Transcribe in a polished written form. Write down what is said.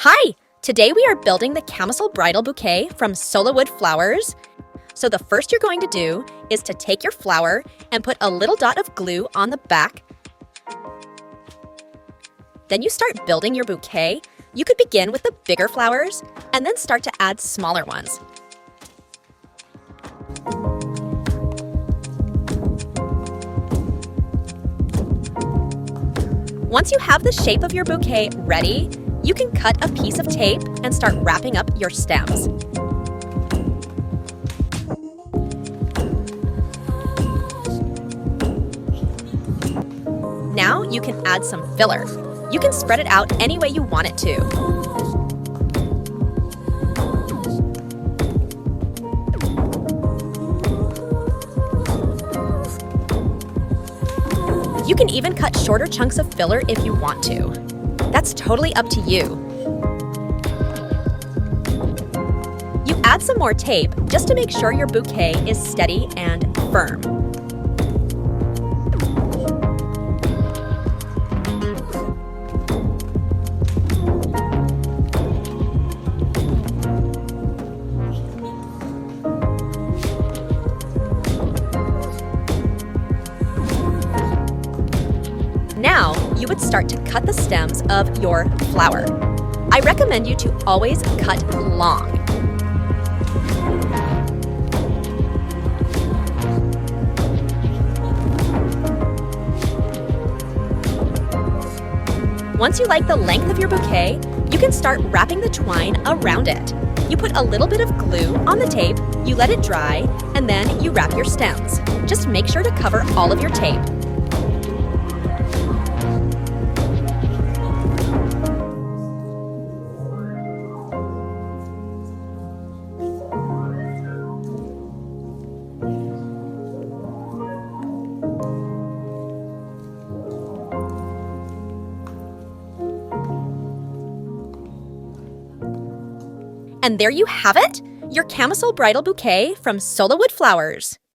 Hi! Today we are building the Camisole Bridal Bouquet from Sola wood flowers. So the first you're going to do is to take your flower and put a little dot of glue on the back. Then you start building your bouquet. You could begin with the bigger flowers and then start to add smaller ones. Once you have the shape of your bouquet ready, you can cut a piece of tape and start wrapping up your stems. Now you can add some filler. You can spread it out any way you want it to. You can even cut shorter chunks of filler if you want to. That's totally up to you. You add some more tape just to make sure your bouquet is steady and firm. Now, you would start to cut the stems of your flower. I recommend you to always cut long. Once you like the length of your bouquet, you can start wrapping the twine around it. You put a little bit of glue on the tape, you let it dry, and then you wrap your stems. Just make sure to cover all of your tape. And there you have it, your Camisole Bridal Bouquet from Sola wood flowers.